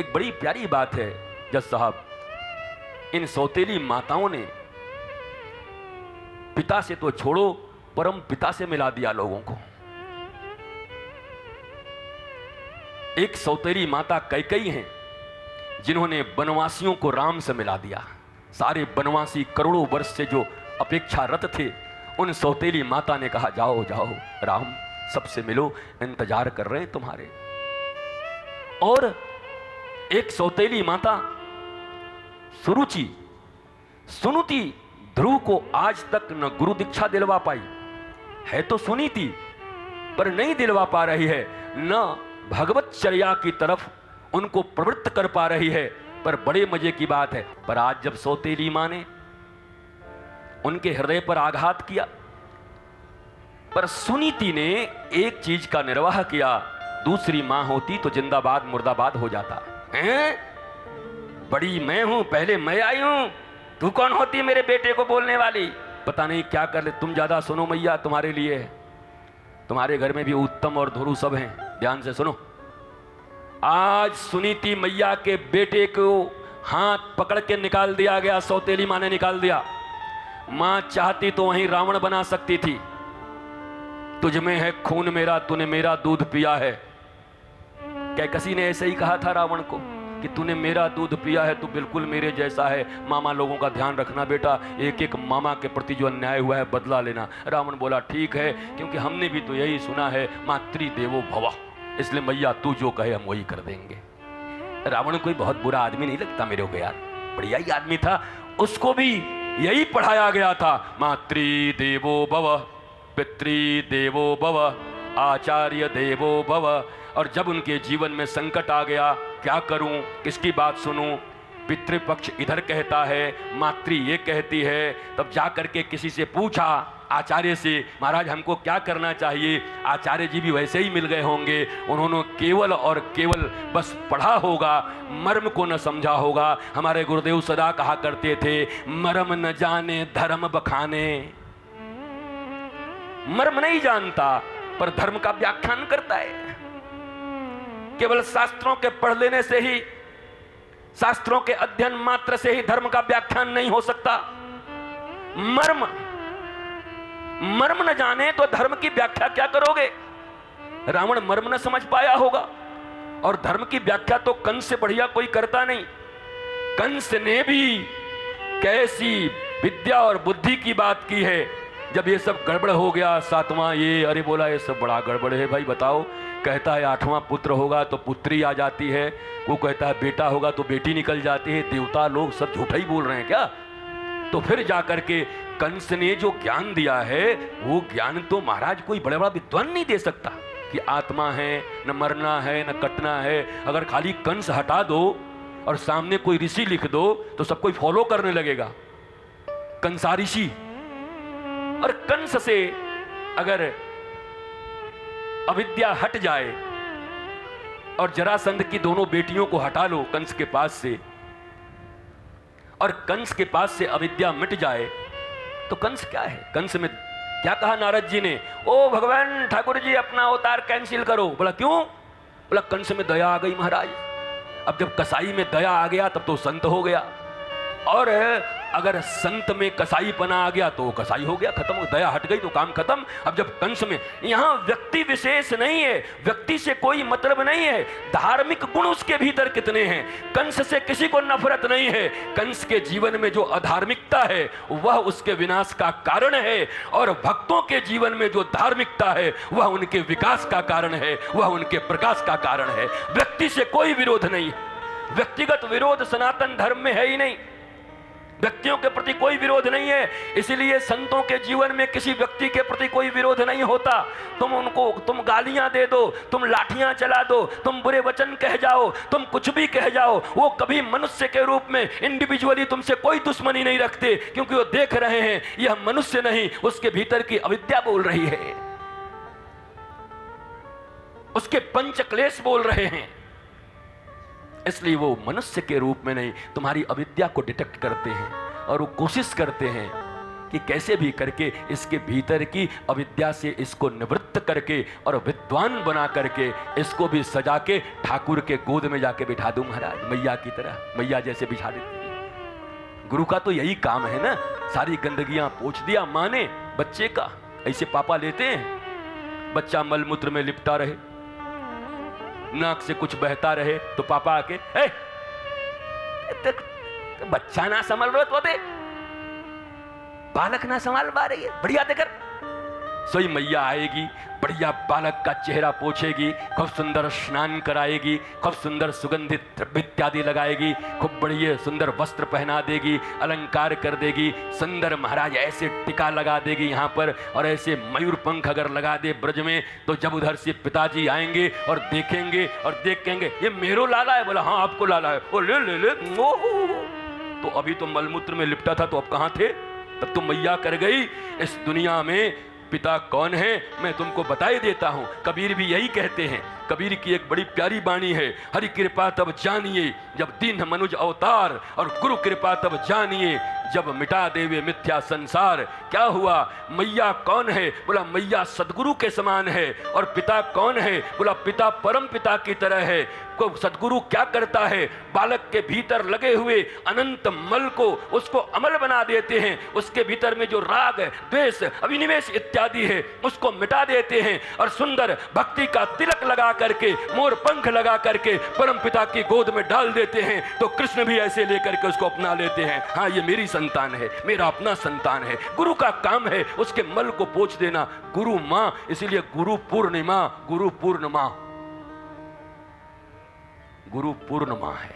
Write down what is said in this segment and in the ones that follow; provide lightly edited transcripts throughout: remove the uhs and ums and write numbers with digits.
एक बड़ी प्यारी बात है जज साहब, इन सौतेली माताओं ने पिता से तो छोड़ो परम पिता से मिला दिया लोगों को। एक सौतेली माता कैकेयी हैं जिन्होंने वनवासियों को राम से मिला दिया। सारे वनवासी करोड़ों वर्ष से जो अपेक्षारत थे, उन सौतेली माता ने कहा जाओ जाओ राम सबसे मिलो, इंतजार कर रहे हैं तुम्हारे। और एक सौतेली माता सुरुचि सुनीति ध्रुव को आज तक न गुरु दीक्षा दिलवा पाई है, तो सुनीति पर नहीं दिलवा पा रही है, न भगवत चर्या की तरफ उनको प्रवृत्त कर पा रही है। पर बड़े मजे की बात है, पर आज जब सौतेली मां ने उनके हृदय पर आघात किया, पर सुनीति ने एक चीज का निर्वाह किया, दूसरी मां होती तो जिंदाबाद मुर्दाबाद हो जाता है। बड़ी मैं हूं, पहले मैं आई हूं, तू कौन होती मेरे बेटे को बोलने वाली? पता नहीं क्या कर ले, तुम ज्यादा सुनो मैया, तुम्हारे लिए है। तुम्हारे घर में भी उत्तम और धुरु सब हैं, ध्यान से सुनो। आज सुनीति मैया के बेटे को हाथ पकड़ के निकाल दिया गया, सौतेली मां ने निकाल दिया। मां चाहती तो वहीं रावण बना सकती थी। तुझ में है खून मेरा, तूने मेरा दूध पिया है। कैकसी ने ऐसे ही कहा था रावण को कि तूने मेरा दूध पिया है, तू बिल्कुल मेरे जैसा है। मामा लोगों का ध्यान रखना बेटा, एक एक मामा के प्रति जो अन्याय हुआ है बदला लेना। रावण बोला ठीक है, क्योंकि हमने भी तो यही सुना है, मातृदेवो भव, इसलिए मैया तू जो कहे हम वही कर देंगे। रावण कोई बहुत बुरा आदमी नहीं लगता मेरे को यार, बढ़िया ही आदमी था। उसको भी यही पढ़ाया गया था, मातृदेवो भव, पितृदेवो भव, आचार्य देवो भव। और जब उनके जीवन में संकट आ गया, क्या करूं, किसकी बात सुनूं, पितृपक्ष इधर कहता है, मातृ ये कहती है, तब जा करके किसी से पूछा आचार्य से, महाराज हमको क्या करना चाहिए? आचार्य जी भी वैसे ही मिल गए होंगे, उन्होंने केवल और केवल बस पढ़ा होगा, मर्म को न समझा होगा। हमारे गुरुदेव सदा कहा करते थे, मर्म न जाने धर्म बखाने। मर्म नहीं जानता पर धर्म का व्याख्यान करता है। केवल शास्त्रों के पढ़ लेने से ही, शास्त्रों के अध्ययन मात्र से ही धर्म का व्याख्यान नहीं हो सकता। मर्म न जाने तो धर्म की व्याख्या क्या करोगे? रावण मर्म न समझ पाया होगा, और धर्म की व्याख्या तो कंस से बढ़िया कोई करता नहीं। कंस ने भी कैसी विद्या और बुद्धि की बात की है। जब ये सब गड़बड़ हो गया, सातवां ये, अरे बोला ये सब बड़ा गड़बड़ है भाई, बताओ। कहता है आठवां पुत्र होगा तो पुत्री आ जाती है, वो कहता है बेटा होगा तो बेटी निकल जाती है। देवता लोग सब झूठा ही बोल रहे हैं क्या? तो फिर जाकर के कंस ने जो ज्ञान दिया है, वो ज्ञान तो महाराज कोई बड़ा बड़ा विद्वान नहीं दे सकता कि आत्मा है, न मरना है, न कटना है। अगर खाली कंस हटा दो और सामने कोई ऋषि लिख दो तो सब कोई फॉलो करने लगेगा, कंसा ऋषि। और कंस से अगर अविद्या हट जाए और जरासंध की दोनों बेटियों को हटा लो कंस के पास से, और कंस के पास से अविद्या मिट जाए, तो कंस क्या है? कंस में क्या कहा नारद जी ने? ओ भगवान ठाकुर जी अपना अवतार कैंसिल करो। बोला क्यों? बोला कंस में दया आ गई महाराज। अब जब कसाई में दया आ गया तब तो संत हो गया, और अगर संत में कसाईपना आ गया तो कसाई हो गया, खत्म हो, दया हट गई तो काम खत्म। अब जब कंस में, यहां व्यक्ति विशेष नहीं है, व्यक्ति से कोई मतलब नहीं है, धार्मिक गुण उसके भीतर कितने हैं। कंस से किसी को नफरत नहीं है, कंस के जीवन में जो अधार्मिकता है वह उसके विनाश का कारण है, और भक्तों के जीवन में जो धार्मिकता है वह उनके विकास का कारण है, वह उनके प्रकाश का कारण है। व्यक्ति से कोई विरोध नहीं, व्यक्तिगत विरोध सनातन धर्म में है ही नहीं, व्यक्तियों के प्रति कोई विरोध नहीं है। इसलिए संतों के जीवन में किसी व्यक्ति के प्रति कोई विरोध नहीं होता। तुम गालियां दे दो, तुम लाठियां चला दो, तुम बुरे वचन कह जाओ, तुम कुछ भी कह जाओ, वो कभी मनुष्य के रूप में इंडिविजुअली तुमसे कोई दुश्मनी नहीं रखते, क्योंकि वो देख रहे हैं यह मनुष्य नहीं, उसके भीतर की अविद्या बोल रही है, उसके पंच क्लेश बोल रहे हैं। इसलिए वो मनुष्य के रूप में नहीं, तुम्हारी अविद्या को डिटेक्ट करते हैं और वो कोशिश करते हैं कि कैसे भी करके इसके भीतर की अविद्या से इसको निवृत्त करके और विद्वान बना करके इसको भी सजा के ठाकुर के गोद में जाके बिठा दूं महाराज, मैया की तरह, मैया जैसे बिठा देती है। गुरु का तो यही काम है ना, सारी गंदगियां पोंछ दिया माँ ने बच्चे का। ऐसे पापा लेते हैं, बच्चा मलमूत्र में लिपटा रहे, नाक से कुछ बहता रहे तो पापा आके बच्चा ना संभाल रहे तो बालक ना संभाल पा रही है, बढ़िया देकर सोई मैया आएगी, बढ़िया बालक का चेहरा पोछेगी, खूब सुंदर स्नान कराएगी, खूब सुंदर सुगंधित द्रव्य इत्यादि लगाएगी, खूब बढ़िया सुंदर वस्त्र पहना देगी, अलंकार कर देगी, सुंदर महाराज ऐसे टिका लगा देगी यहाँ पर, और ऐसे मयूर पंख अगर लगा दे ब्रज में तो जब उधर से पिताजी आएंगे और देखेंगे और देखेंगे ये मेरो लाला है, बोला हाँ आपको लाला है, ओ ले ले ले, तो अभी तो मलमूत्र में लिपटा था तो अब कहाँ थे, तब तो मैया कर गई। इस दुनिया में पिता कौन है मैं तुमको बता ही देता हूं। कबीर भी यही कहते हैं, कबीर की एक बड़ी प्यारी वाणी है, हरि कृपा तब जानिए जब दीन मनुज अवतार, और गुरु कृपा तब जानिए जब मिटा देवे मिथ्या संसार। क्या हुआ, मैया कौन है, बोला मैया सदगुरु के समान है, और पिता कौन है, बोला पिता परम पिता की तरह है। को सदगुरु क्या करता है, बालक के भीतर लगे हुए अनंत मल को उसको अमल बना देते हैं, उसके भीतर में जो राग द्वेष अभिनिवेश इत्यादि है उसको मिटा देते हैं, और सुंदर भक्ति का तिलक लगा करके मोर पंख लगा करके परम पिता की गोद में डाल देते हैं। तो कृष्ण भी ऐसे लेकर के उसको अपना लेते हैं, हाँ ये मेरी संतान है, मेरा अपना संतान है। गुरु का काम है उसके मल को पोंछ देना, गुरु मां, इसीलिए गुरु पूर्णिमा, गुरु पूर्णिमा, गुरु पूर्णिमा है,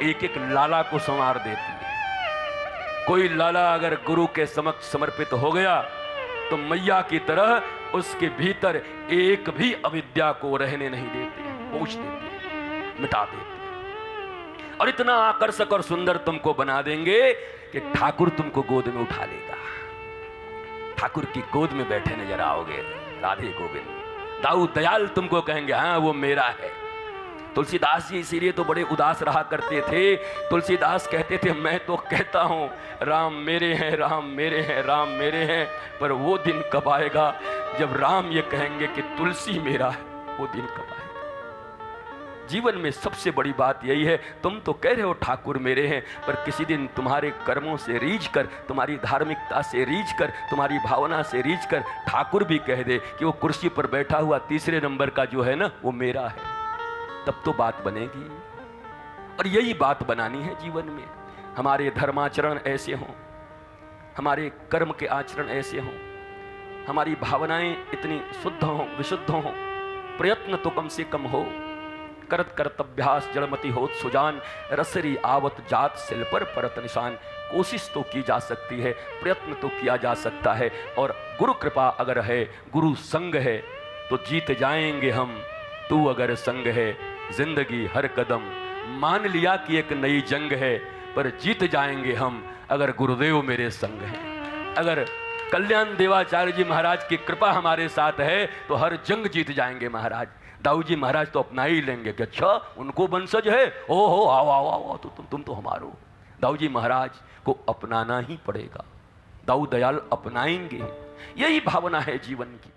एक एक लाला को संवार देती है। कोई लाला अगर गुरु के समक्ष समर्पित हो गया तो मैया की तरह उसके भीतर एक भी अविद्या को रहने नहीं देते, पोंछ देते, मिटा देते, और इतना आकर्षक और सुंदर तुमको बना देंगे कि ठाकुर तुमको गोद में उठा लेगा, ठाकुर की गोद में बैठे नजर आओगे, राधे गोविंद। दाऊ दयाल तुमको कहेंगे हाँ वो मेरा है। तुलसीदास जी इसीलिए तो बड़े उदास रहा करते थे। तुलसीदास कहते थे मैं तो कहता हूँ राम मेरे हैं, राम मेरे हैं, राम मेरे हैं, पर वो दिन कब आएगा जब राम ये कहेंगे कि तुलसी मेरा है, वो दिन कब आएगा। जीवन में सबसे बड़ी बात यही है, तुम तो कह रहे हो ठाकुर मेरे हैं, पर किसी दिन तुम्हारे कर्मों से रीझ कर, तुम्हारी धार्मिकता से रीझ कर, तुम्हारी भावना से रीझ कर ठाकुर भी कह दे कि वो कुर्सी पर बैठा हुआ तीसरे नंबर का जो है ना वो मेरा है, तब तो बात बनेगी। और यही बात बनानी है जीवन में। हमारे धर्माचरण ऐसे हों, हमारे कर्म के आचरण ऐसे हों, हमारी भावनाएं इतनी शुद्ध हों, विशुद्ध हों, प्रयत्न तो कम से कम हो। करत कर्तव्यास जड़मति होत सुजान, रसरी आवत जात सिल पर परत निशान। कोशिश तो की जा सकती है, प्रयत्न तो किया जा सकता है, और गुरु कृपा अगर है, गुरु संग है तो जीत जाएंगे हम। तू अगर संग है जिंदगी हर कदम, मान लिया कि एक नई जंग है, पर जीत जाएंगे हम अगर गुरुदेव मेरे संग हैं। अगर कल्याण देवाचार्य जी महाराज की कृपा हमारे साथ है तो हर जंग जीत जाएंगे महाराज। दाऊ जी महाराज तो अपना ही लेंगे कि अच्छा उनको वंशज है, ओ हो आओ आओ आओ, तो तुम तो हमारो। दाऊ जी महाराज को अपनाना ही पड़ेगा, दाऊ दयाल अपनाएंगे, यही भावना है जीवन की।